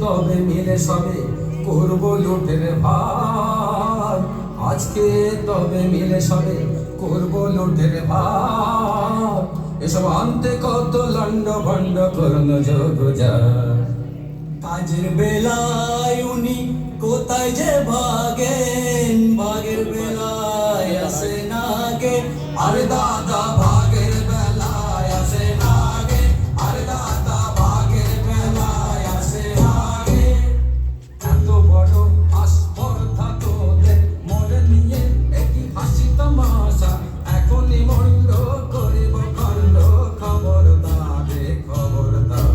তবে মিলে সবে করব লুটের ভার, আজকে তবে মিলে সবে করব লুটের ভার। এসব আনতে কত লন্ড ভন্ড করল যোগ যা, কাজের বেলায় উনি কোথায় যে ভাগেন, ভাগের বেলায় আসে না গে। আরে দাদা ভাগের বেলায় আসে না গে, আরে দাদা ভাগের বেলায় আসে না গে। এত বড় আস্পর্ধা তোদের মনে নিয়ে একই হাসি তামাশা, এখনই মন্ড করিব খণ্ড, খবরদার রে খবরদার।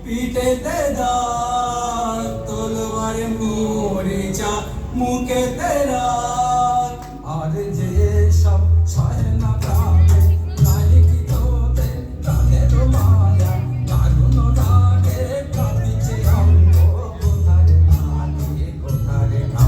পিঠেতে দাঁত, তলোয়ারে মরিচা মুখে তেরা। আর যে সব সহে না প্রাণে, নাই কি তোদের প্রাণের মায়া, দারুণ লাগে কাঁপিছে অঙ্গ, কোথারে লাগে কোথারে না।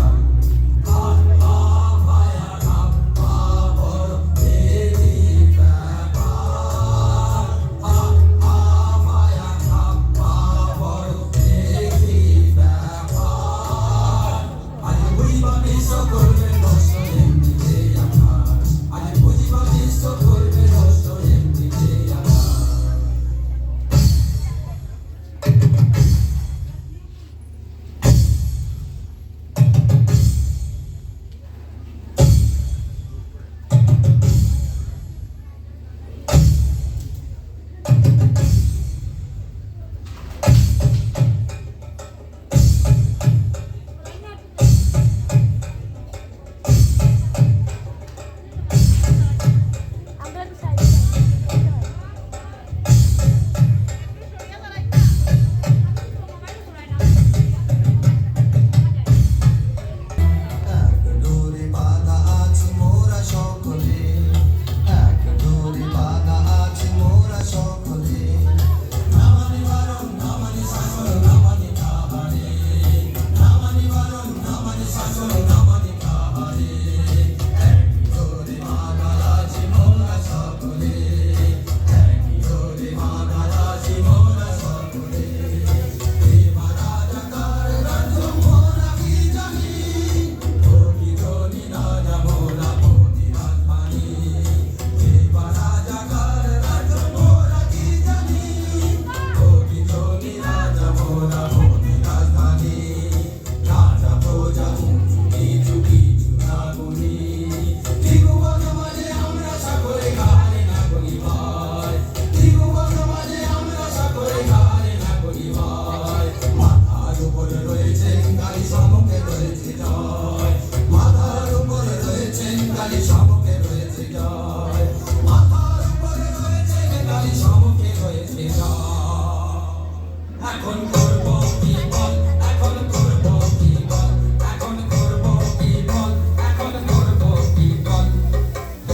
এখন করব কি বল, এখন করব কি বল, এখন করব কি বল, এখন করব কি বল।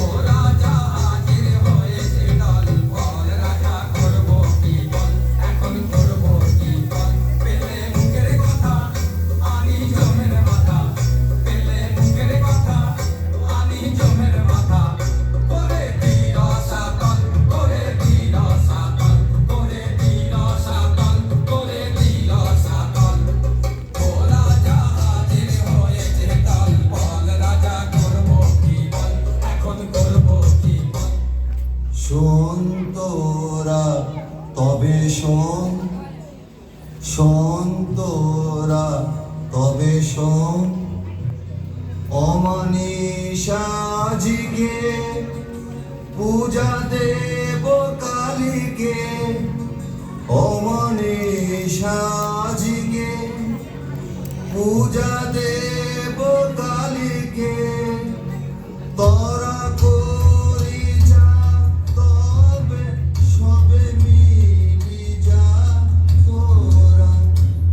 ও রাজা হাজির হয়েছে দল বল, রাজা করব কি বল, এখন করব কি বল। পেলে মুখের কথা আনি জমের মাথা, পেলে মুখের কথা আনি জমের মাথা। করে দিল সাতল, করে দিল সাতল, করে দিল সাতল, করে দিল সাতল। ও রাজা হাজির হয়েছে দল বল, রাজা করব কি বল, এখন করব কি বল। শোন তোরা তবে শোন, শোন তোরা তবে শোন। অমানিসা জিগে পূজা দেব কালীকে, অমানিসা জিগে পূজা দেব কালীকে। তোরা করি যা তবে সবে মিলি যা, তোরা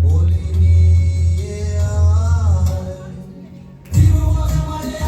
বলি নিয়ে আয়। জীবন মাঝে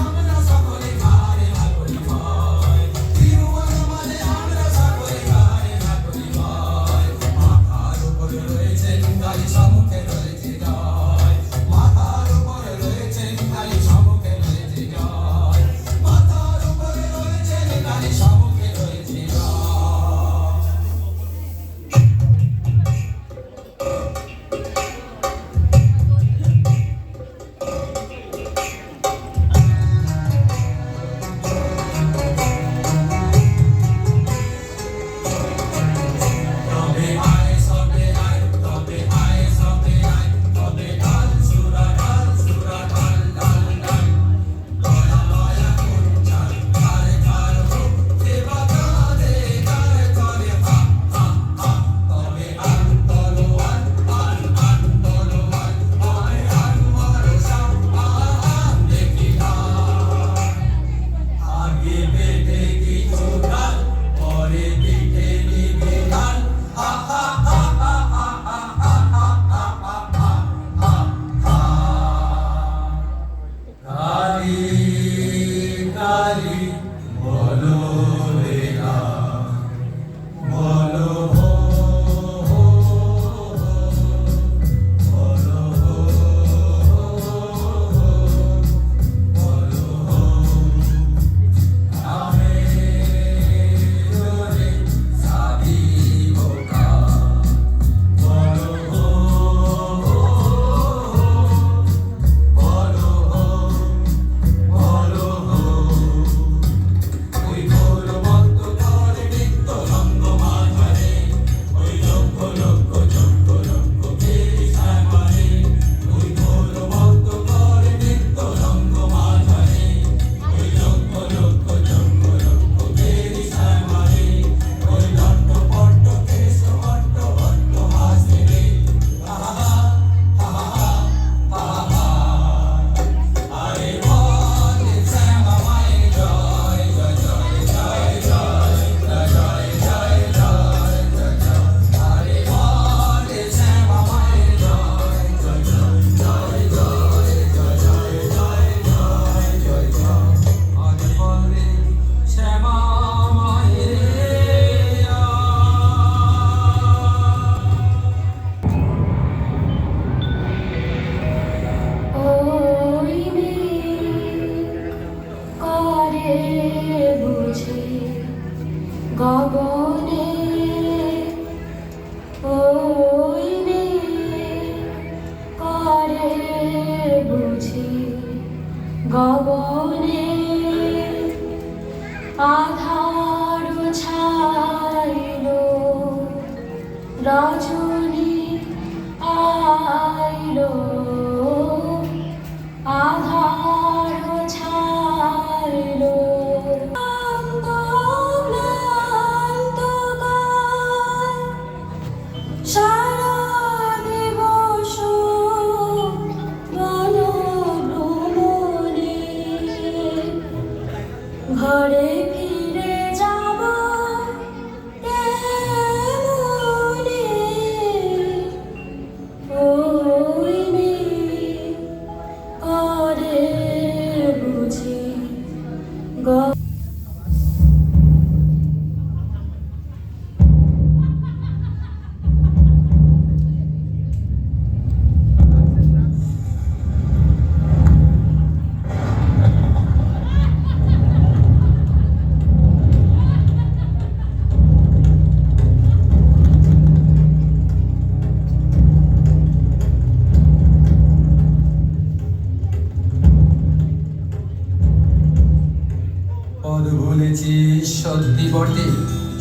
বলেছিস সত্যি বটে,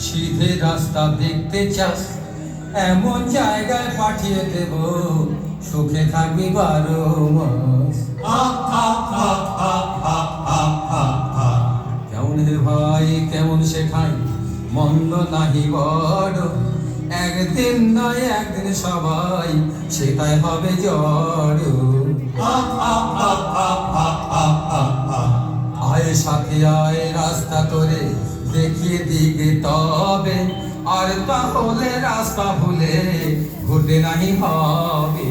সিধে রাস্তা দেখতে চাস, এমন জায়গায় পাঠিয়ে দেব, সুখে থাকবি 12 মাস। কেমন হে ভাই কেমন শেখাই, মন্দ নাহি বড়, একদিন নয় একদিন সবাই শেখায় হবে জড়। আয় সাথে আয় রাস্তা তোরে দেখিয়ে দিকে তবে, আর তাহলে রাস্তা ভুলে ঘুরতে নাহি হবে।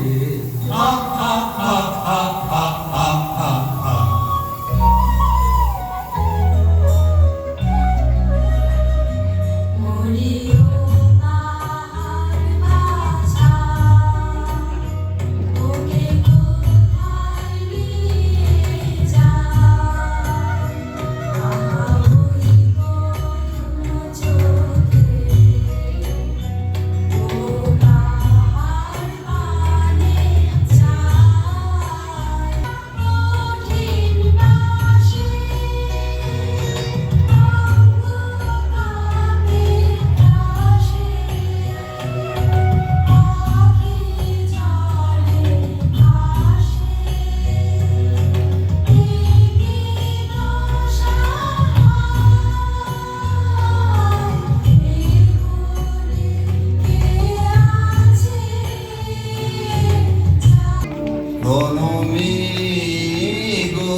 গো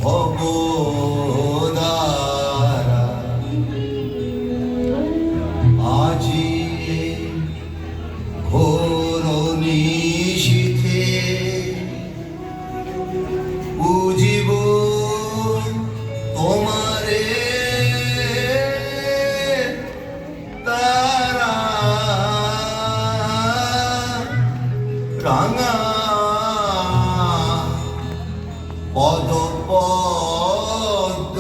ভবদারা আজি ঘোর নিশীথে বুঝিব তোমারে তারা রাঙা পদ পদ্ম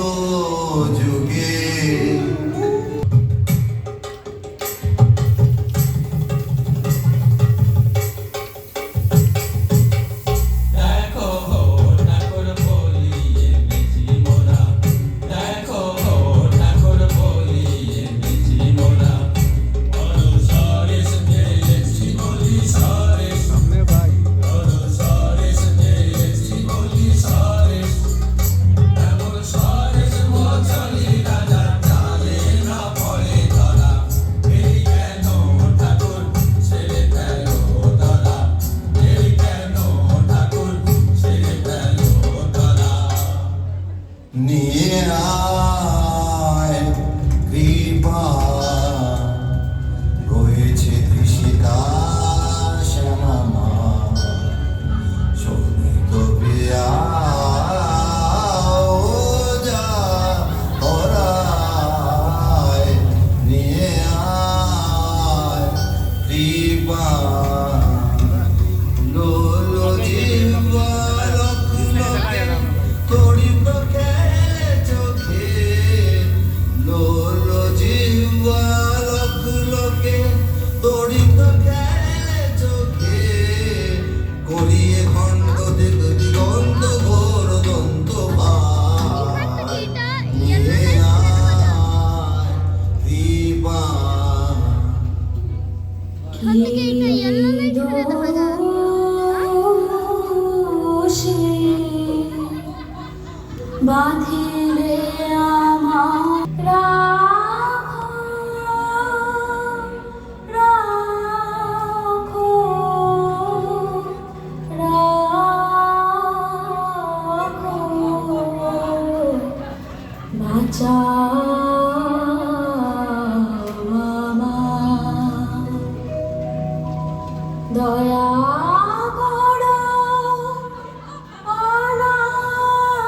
যুগে। দেখো ঠাকুর বলিয়ে মিছি মোরা, দেখো ঠাকুর বলিয়ে মিছি মোরা, বড় সরেশ গেয়েছি বলি সরেশ, বড় সরেশ গেয়েছি বলি সরেশ, এমন সরেশ মচলি রাজা চালে না পড়ে ধরা, এই কেন ঠাকুর ছেড়ে ফেল ধরা, এই কেন ঠাকুর ছেড়ে ফেল ধরা। নিয়ে আয় কৃপা রয়েছে তৃষিতা শ্যামা শোনিত প্রিয়া ও যা তোরায় নিয়ে আয় কৃপা লোলো জিহ্বা লক্ষ্ণকে তড়িত খেলে চোখে, লোলো জিহ্বা লক্ষ্ণকে তড়িত খেলে চোখে, করিয়ে খণ্ড দেখি দিগন্ত ঘোর দন্ত ভাই নিয়ে আয় দীপা। এখান থেকে এটা ইয়েলো লাইট করে দেখা যায়। বাঁধিলে আমার রাখো রাখো রাখো বাঁচাও আমার দয়া করো অনাথরে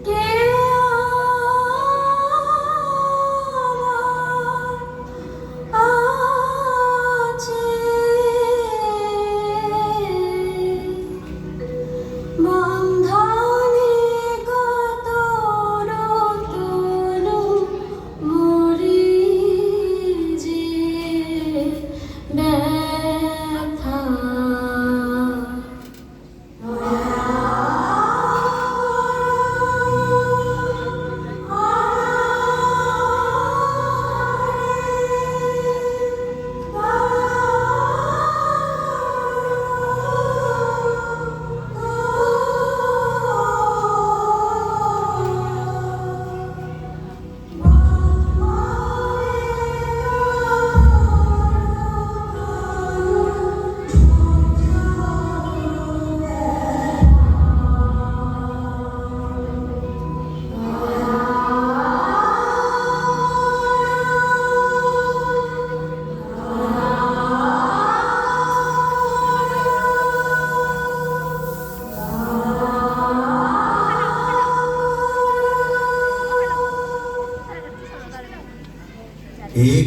কে আমার আছে বন্ধনে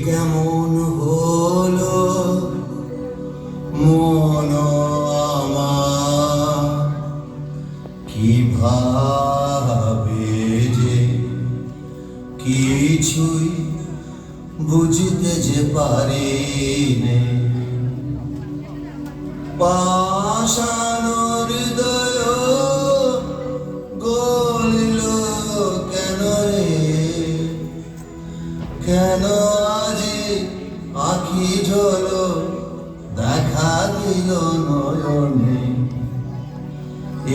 কেমন হলো মন আমার, কিভাবে যে কিছুই বুঝতে যে পারি নে, পাষাণ হৃদয় গলিল কেন রে, কেন আজি আখি ঝলো দেখা দিল নয়নে,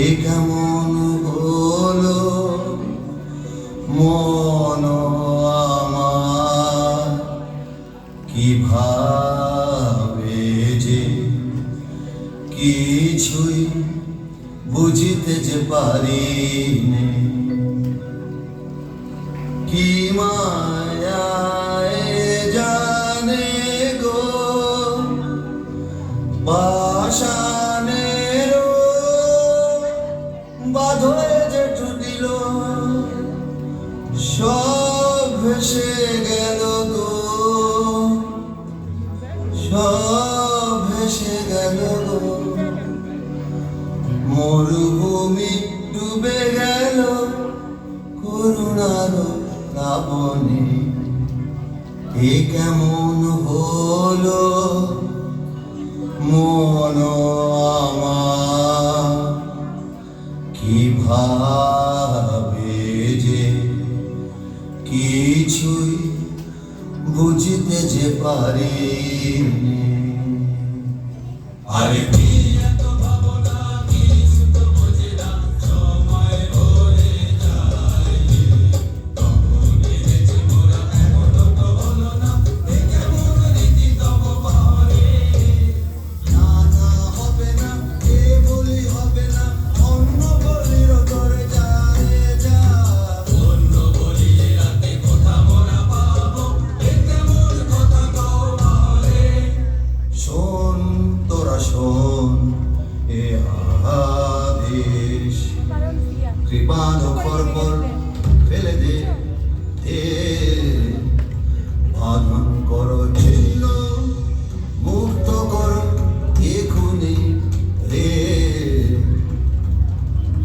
এ কেমন হলো মন আমার, কিভাবে যে কিছুই বুঝিতে যে পারি নে, কি মায়ায় জানে গো পাষাণের বাঁধরে যে টুটিল, সব ভেসে গেল গো, সব ভেসে গেল গো, মরুভূমি ডুবে গেল করুণার প্লাবনে, এ কেমন হলো মন আমার, কিভাবে যে কিছুই বুঝতে যে পারি নে। আরে কি এত ভাবনা, কিছু তো বোঝে না, সময় ভরে যায়, তখন ভেবেছি মোরা এখনো তো হলো না, এ কেমন রীতি তব ঘরে। না না হবে না, এ বলি হবে না, অন্য বলির করে যায় যা, অন্য বলি রাতে কথা মোরা পাবো, এ কেমন কথা কও ঘরে। শোন তোরা শোন এ আদেশ, কৃপাণ পরপর ফেলে দে, বাঁধন করো ছিন্ন, মুক্ত করো এখুনি রে,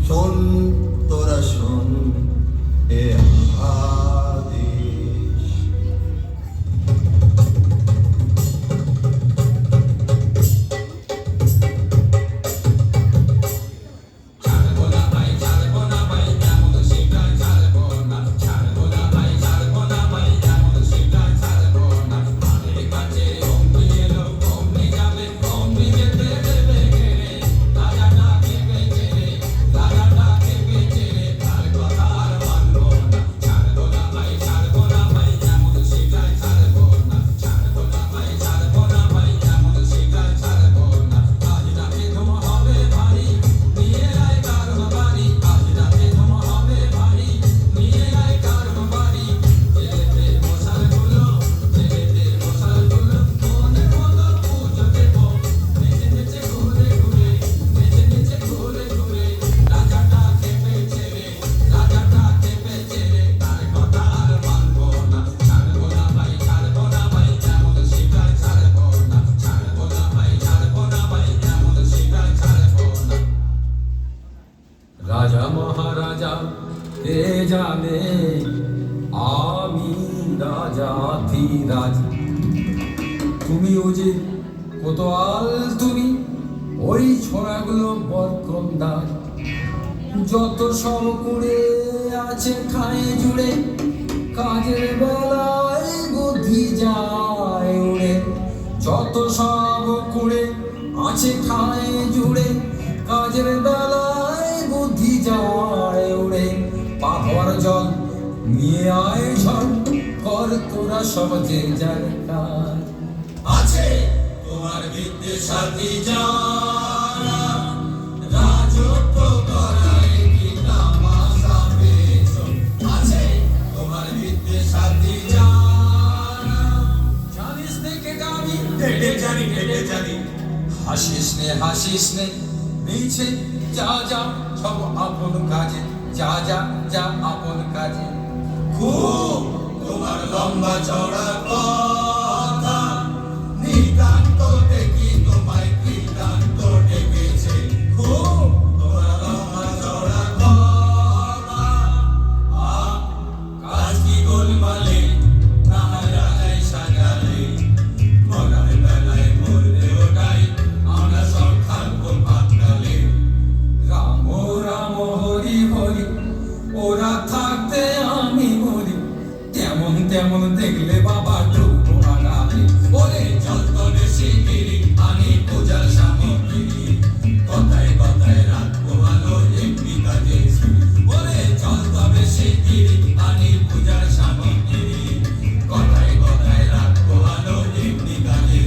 শোন তোরা শোন এ আদেশ। ছাড়বো না ভাই, ছাড়বো না ভাই, এমন সেটা ছাড়বো না, ছাড়বো না ভাই, ছাড়বো না ভাই, এমন সেটা ছাড়বো না। আমাদের কাছে অমনি এলো, অমনি যাবে, অমনি যেতে দেবে কেড়ে, রাজাটা কেঁপে ছেড়ে, রাজাটা কেঁপে ছেড়ে, তার কথা আর মানবো না। ছাড়বো না ভাই, ছাড়বো না ভাই, এমন সেটা ছাড়বো না, ছাড়বো না ভাই, ছাড়বো না ভাই, এমন সেটা ছাড়বো না। আজ রাতে ধুম হবে ভারী, নিয়ে আয় কারণ বাড়ি, আজ রাতে ধুম হবে ভারী, নিয়ে আয় কারণ বাড়ি। জেলেতে মশালগুলো, জেলেতে মশালগুলো, মনের মতো পুজো দেবো, নেচে নেচে ঘুরে ঘুরে, নেচে নেচে ঘুরে ঘুরে, রাজাটা কেঁপে ছেড়ে, রাজাটা কেঁপে ছেড়ে, তার কথা আর মানবো না। ছাড়বো না ভাই, ছাড়বো না ভাই, এমন সেটা ছাড়বো না, ছাড়বো না ভাই, ছাড়বো না ভাই, এমন সেটা ছাড়বো না। রাজা মহারাজা কে জানে, আমি রাজাধিরাজ, তুমিও যে কোতোয়াল, তুমি ওই ছোড়াগুলো বরকন্দাজ, যত সব কুড়ে আছে খায়ে জুড়ে, কাজের বেলায় বুদ্ধি যায় উড়ে, যত সব কুড়ে আছে খায়ে জুড়ে, কাজের বেলায় বুদ্ধি যায় উড়ে। পাথর জল নিয়ে আয় ঝড়, কর তোরা সব যে যার কাজ। আছে তোমার বিদ্যে সাথী যারা, রাজত্ব করায় কি তামাশা পেয়েছো, আছে তোমার বিদ্যে সাথী যারা। জানিস নে কে জানি, ঢেকে জানি, ঢেকে জানি, হাসিস নে, হাসিস নে, মিছে যা যা সব আপন কাজে, যা যা যা আপন কাজে। খুব তোমার লম্বা চড়া কথা নিতান্ত দেখি তোমায় কৃতান্ত ডেকেছে খুব তোমার লম্বা চড়া কথা কাজ কি গোলমালে নাহারা এই সাজালে মরার বেলায় মরলে ওটাই আমরা সব থাকবো পাতালে রাম রাম হরি হরি ওরা থাকতে আমি মরি তেমন তেমন দেখলে বাবা ধ্রুব আড়ালে ওরে চল তবে শিগগিরি আনি পূজার সামগ্রী কথায় কথায় রাখবো আলো এমনি কাজে ওরে চল তবে শিগগিরি আনি পূজার সামগ্রী কথায় কথায় রাখবো আলো এমনি কাজে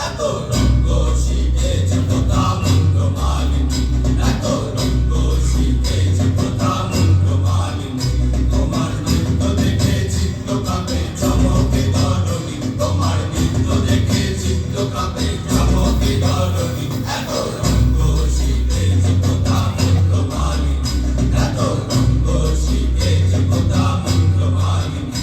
এত রঙ্গ শিখেছে কথা মন্ত্র মালিনী এত রঙ্গ শিখেছে কথা মন্ত্র মালিনী তোমার নৃত্য দেখে চিত্ত কাঁপে চমকে ধরণী তোমার নৃত্য দেখে চিত্ত কাঁপে চমকে ধরণী এত রঙ্গ শিখেছে কথা মন্ত্র মালিনী এত রঙ্গ শিখেছে কথা মন্ত্র মালিনী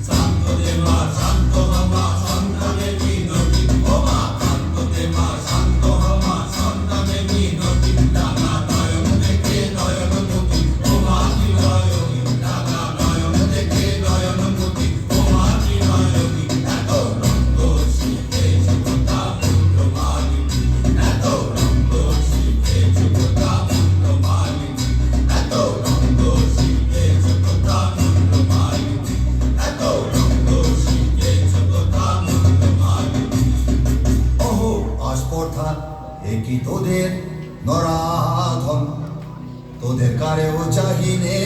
শান্ত দে মা শান্ত হমা সন্তানে মিনতি ও মা শান্ত দে মা শান্ত হমা সন্তানে মিনতি রাঙা নয়ন দেখে নয়ন মুখী ও মা কি নয়নী রাঙা নয়ন দেখে নয়ন মুখী ও মা কি নয়নী এত রঙ্গ শিখেছে কথা মন্ত্র মালিনী এত রঙ্গ শিখেছে কথা মন্ত্র মালিনী এত রঙ্গ শিখেছে কথা মন্ত্র মালিনী এত রঙ্গ শিখেছে কথা মন্ত্র মালিনী ওহো আস্পর্ধা একই তোদের নরাধন তোদের কারেও চাহিনে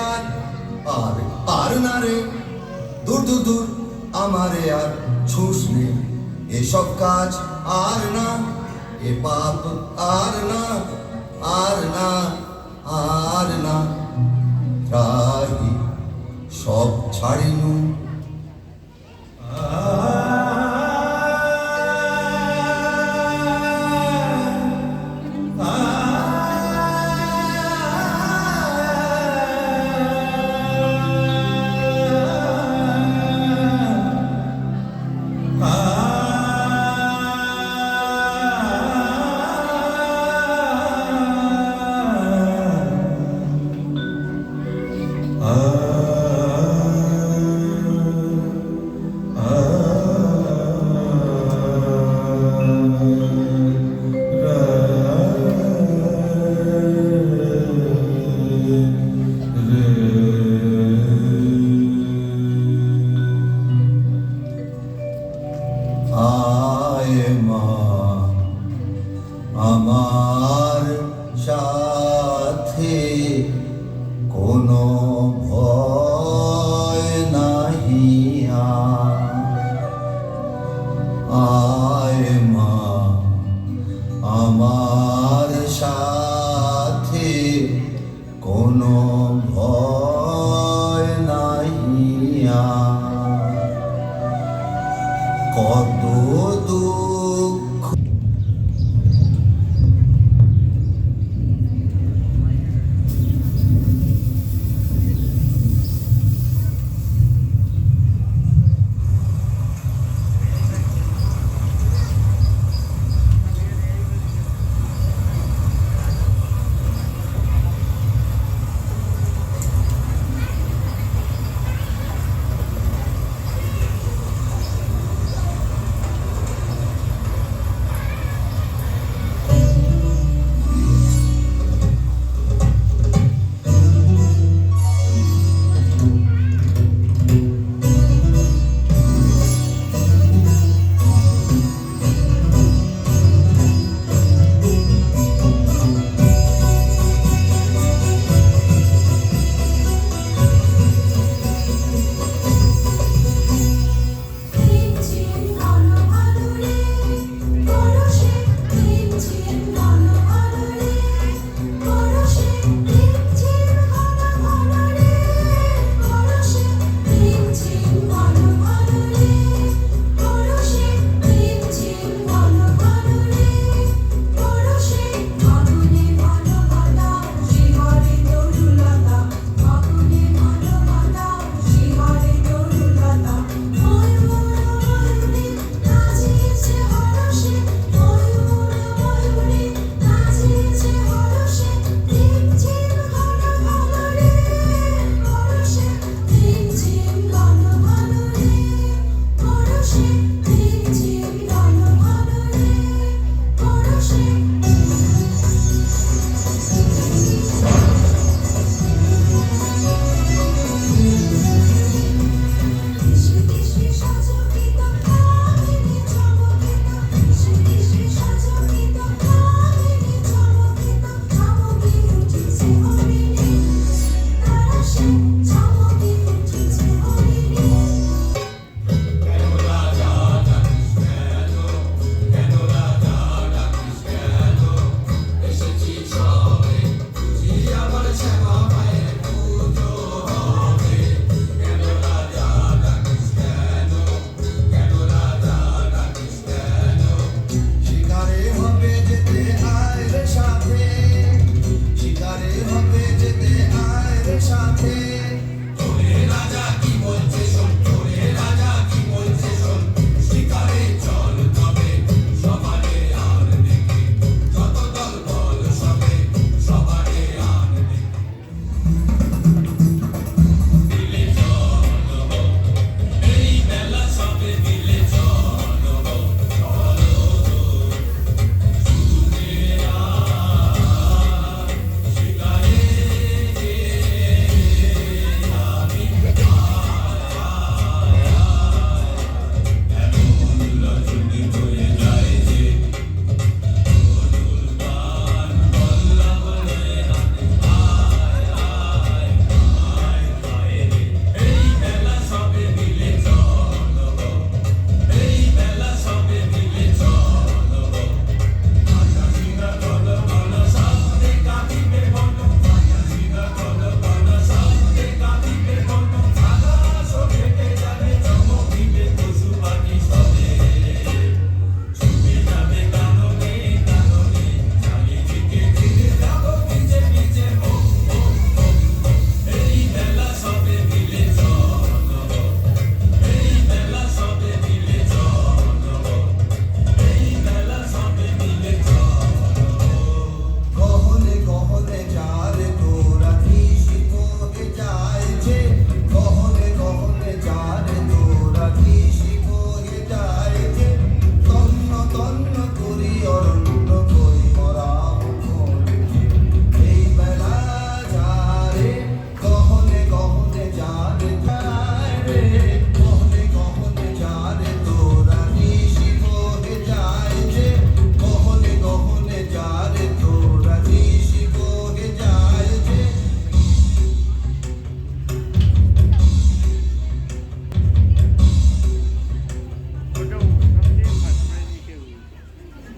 আর আর আর না রে দূর দূর দূর আমারে আর ছুস নে এসব কাজ আর না এ পাপ আর না আর না আর না ত্রাহি সব ছাড়িনু আয় মা আমার সাথে কোনো ভয় নাহি আয় মা আমার সাথে কোনো ভয় নাহি কত দুঃখ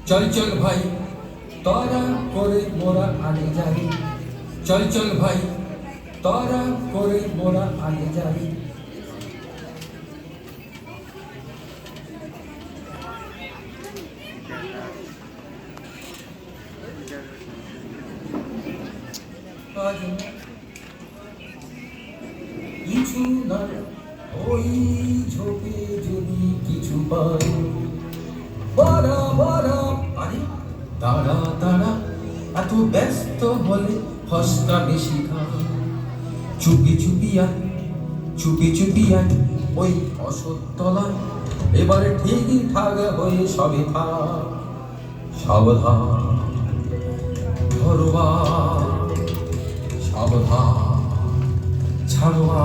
চল চল ভাই তরা করে মোরা আগে যাই, চল চল ভাই তরা করে মোরা আগে যাই। কিছু না ওই ঝোপে যদি কিছু পাই, বড় বড় আরে দাঁড়া দাঁড়া, এত ব্যস্ত হলে ফসকা বেশি খা। চুপি চুপি আয়, চুপি চুপি আয় ওই অসতলায়, এবারে ঠিকই ঠাক হয়ে সবে থা। সাবধান ধরবা, সাবধান ছাড়বা।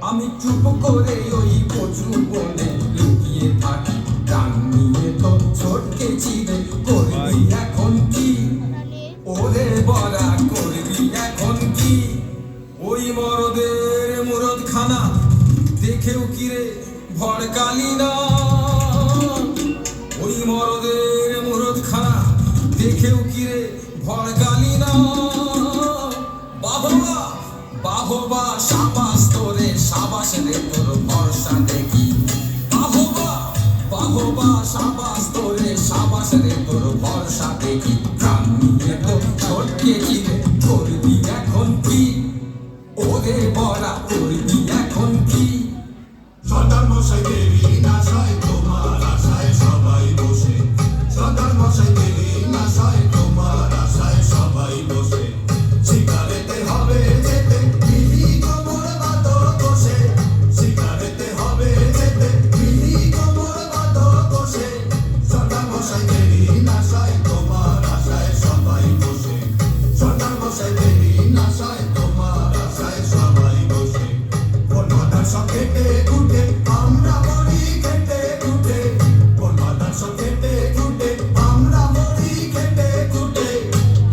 আমি চুপ করে ওই কচু বনে লুকিয়ে থাকি, প্রাণ নিয়ে তো ছটকেছি রে, করবি এখন কি? ওরে বলা করবি এখন কি? ওই মরদের মুরদ খানা দেখেও কিরে ভড়কালি না, ওই মরদের মুরদ খানা দেখেও কিরে ভড়কালি না। বাবা বাহবা সাবাস তোরে, সাবাস রে তোর ভরসা দেখি। বাহবা বাহবা সাবাস তোরে, সাবাস রে তোর ভরসা দেখি। প্রাণ নিয়ে তো ছটকেছি রে, করবি এখন কি? ওরে বলা করবি এখন কি? সর্দার মশাই দেরি নাশায় তোমার আশায় সবাই বসে, সর্দার মশাই দেরি নাশায় তোমার আশায় সবাই বসে। সিগারেতে হবে যেতে বিড়ি কোমর বাঁধো বসে, সিগারেতে হবে যেতে বিড়ি কোমর বাঁধো বসে। সর্দার মশাই দেরি নাশায় তোমার আশায় সবাই বসে, সর্দার মশাই দেরি নাশায় তোমার আশায় সবাই বসে। কোন মাতার সঙ্গে ঘুটে আমরা মরি খেটে ঘুটে, কোন মাতার সঙ্গে ঘুটে আমরা মরি খেটে ঘুটে।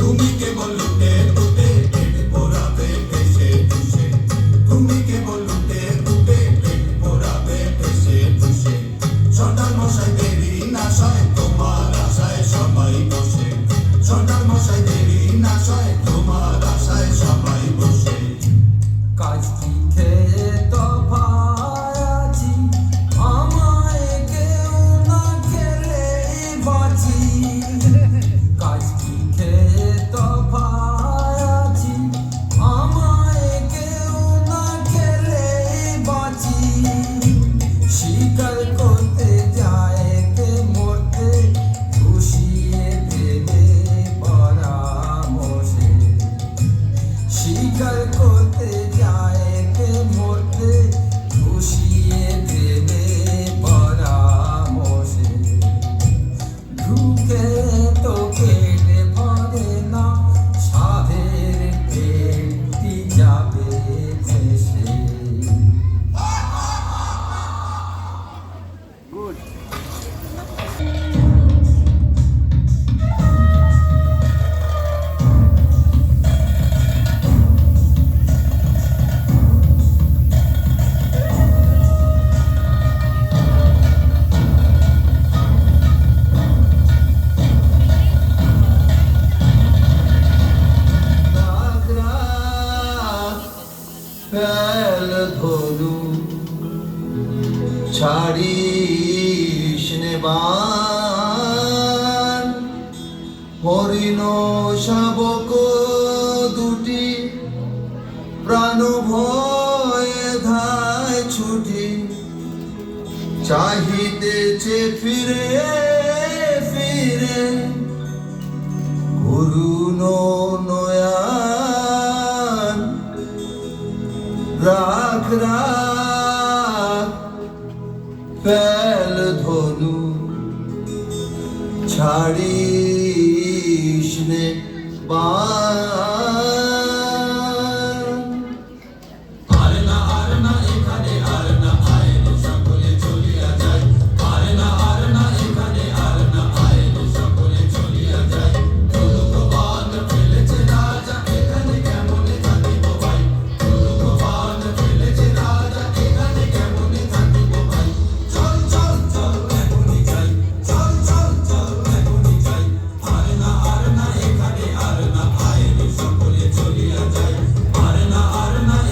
তুমি কেবল লুটে ঘুটে পেট পোড়াবে ঠেসে ঠুসে, তুমি কেবল লুটে ঘুটে পেট পোড়াবে ঠেসে ঠুসে। সর্দার মশাই দেরি নাশায় তোমার আশায় সবাই বসে, সর্দার মশাই দেরি নাশায় তোমার আশায় সবাই বসে। কাজ কি খেয়ে তফায় আছি, আমায় কেউ না খেলে বাঁচি। কাজ কি খেয়ে তফায় আছি, আমায় কেউ না খেলে বাঁচি। শিকার করতে যায় কে মরতে, ঘুষিয়ে দেবে পরামর্শে। শিকার করতে যায় কে মরতে, ঘুষিয়ে দেবে পরামর্শে। ঢুকে তো কেটে পড়ে না, সাধের পেটটি যাবে ভেসে। ধনু ছাড়িস নে বাণ, হরিণ শাবক দুটি প্রাণ ভয়ে ধায় ছুটি, চাহিতেছে ফিরে ফিরে করুণ নয়ন। রাখ রাখ ফেল ধনু ছাড়িস নে বাণ। আর না এখানে আর না আইন সকলে চলিয়া যায়, আর না এখানে আর না আইন সকলে চলিয়া যায়। দুর্গবান ফেলেছে রাজা এখানে কেমনে থাকিব ভাই, দুর্গবান ফেলেছে রাজা এখানে কেমনে থাকিব ভাই। চল চল চল এখনই যাই, চল চল চল এখনই যাই। আর না এখানে আর না আইন সকলে চলিয়া যায়, আর না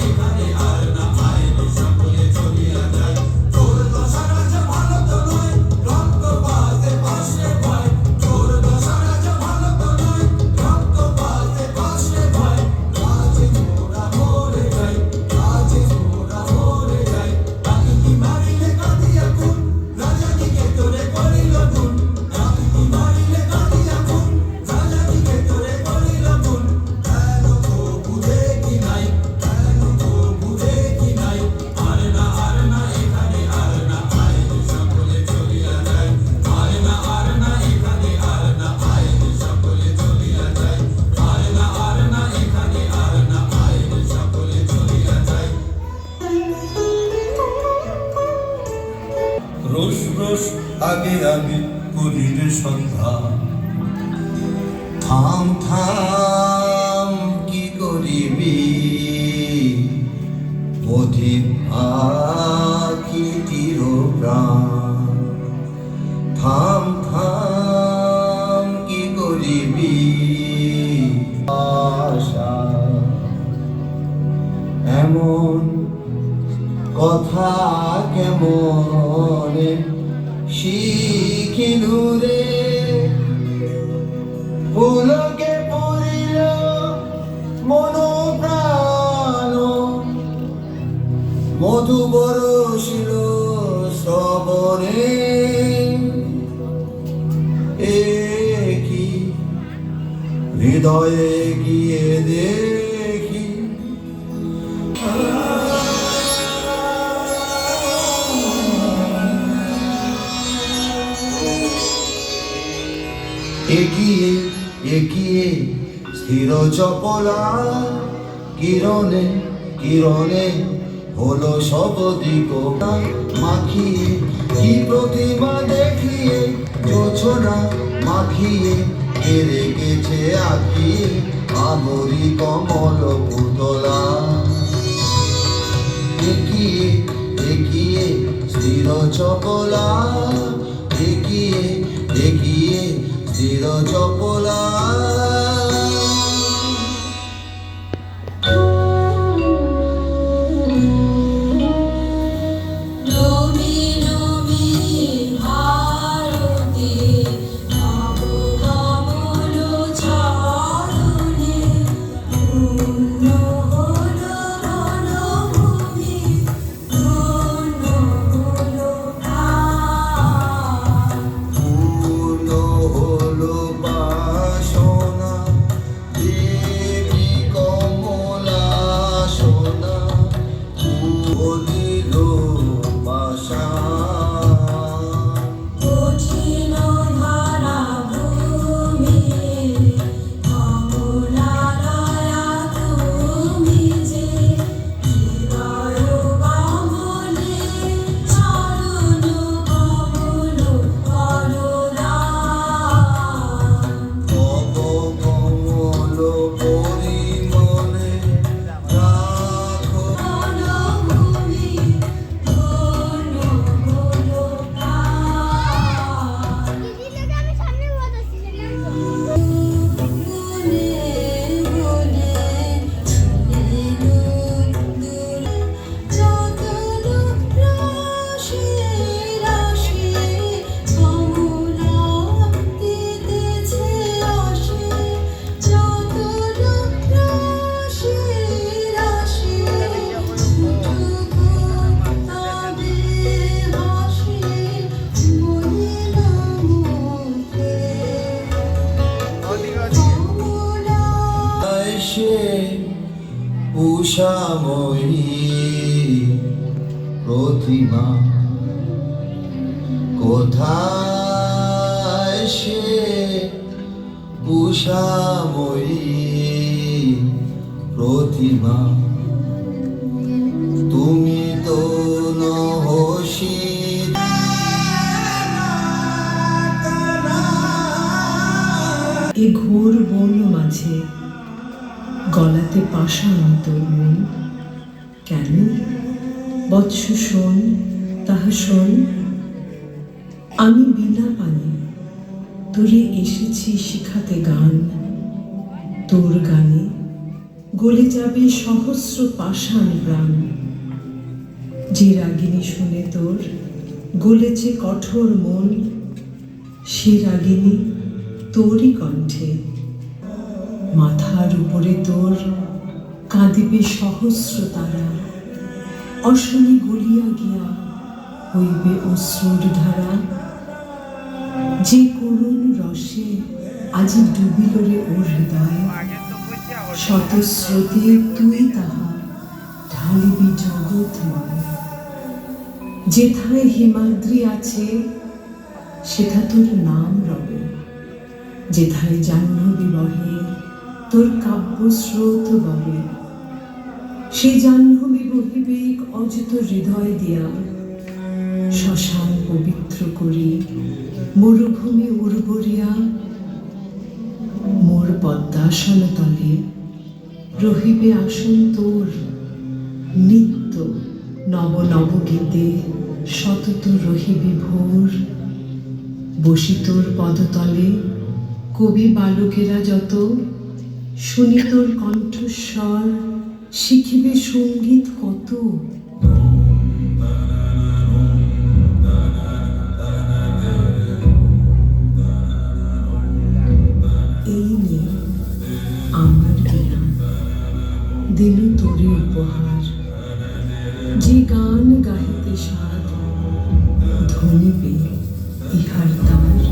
এখানে আর না আইন সকলে চলিয়া যায়। তোর দশা রাজা ভালো তো নয়, রক্ত বাজে পাশে ভয়। তোর দশা রাজা ভালো তো নয়, রক্ত বাজে পাশে ভয়। রাজে মোরা মরে যাই, রাজে মোরা মরে যাই। তাকে কি মারিলে কাঁদিয়া খুন, রাজা দিকে তোরে করিল খুন। তাকে কি মারিলে কাঁদিয়া খুন, রাজা দিকে তোরে করিল খুন। কেন তো বুঝে কি নাই, কেন তো বুঝে কি নাই। আর না এখানে আর না আইন সকলে চলিয়া যায়, আর না এখানে আর না আইন সকলে চলিয়া যায়, আর না এখানে আর না আইন সকলে চলিয়া যায়। রোষ রোষ আগে আগে করির সন্ধ্যা, থাম থাম কি করিবি অধিক আখি তীর প্রাণ। থাম থাম কি করিবি আশা, এমন কথা কেমনে শিখিলু রে। পুলকে পড়িল মন প্রাণ, মধু বরষিল শ্রবণে। একি হৃদয়ে গিয়ে দেখি, এগিয়ে এগিয়ে স্থির চপলা, কিরণে কিরণে হলো সব দিক মাখিয়ে। কি প্রতিমা দেখিয়ে জোছনা মাখিয়ে, কেড়ে গেছে আঁকিয়ে আমরি কমল পুতলা। এগিয়ে এগিয়ে স্থির চপলা, এগিয়ে এগিয়ে স্থির চপলা। নমি নমি ভারতে নব কমল চরণে, পূর্ণ হলো বনভূমি, পূর্ণ হলো প্রাণ। পূর্ণ হলো বাস উষাময়ী প্রতিমা কোথায় সে উষাময়ী প্রতিমা তুমি তো নহসী এ ঘোর বন মাঝে গলাতে পাষাণ তোর মন কেন বৎস শোন তাহা শোন আমি বিনা পানি তোরে এসেছি শিখাতে গান তোর গানে গলে যাবে সহস্র পাষাণ প্রাণ যে রাগিনী শুনে তোর গলেছে কঠোর মন সে রাগিনী তোরই কণ্ঠে মাথার উপরে তোর কাঁদিবে সহস্র তারা অশনি গলিয়া গিয়া হইবে অশ্রুর ধারা যে করুণ রসে আজ ডুবিল রে ওর হৃদয় শতস্রোতে তুই তাহা ঢালিবি জগৎময় যেথায় হিমাদ্রি আছে সেথা তোর নাম রবে যেথায় জাহ্নবী বহে তোর কাব্য স্রোত বহে সেই জাহ্নবী বহিবে অযত হৃদয় দিয়া শ্মশান পবিত্র করি মরুভূমি উর্বরিয়া মোর পদ্মাসন তলে রহিবে আসন তোর নিত্য নব নব গীতে সতত রহিবি ভোর বসি তোর পদতলে কবি বালকেরা যত শুনি তোর কণ্ঠস্বর শিখিবে সঙ্গীত কত এই নিয়ে আমার জ্ঞান দিল তোরে উপহার যে গান গাহিতে সাধ ধনিবে ইহার তার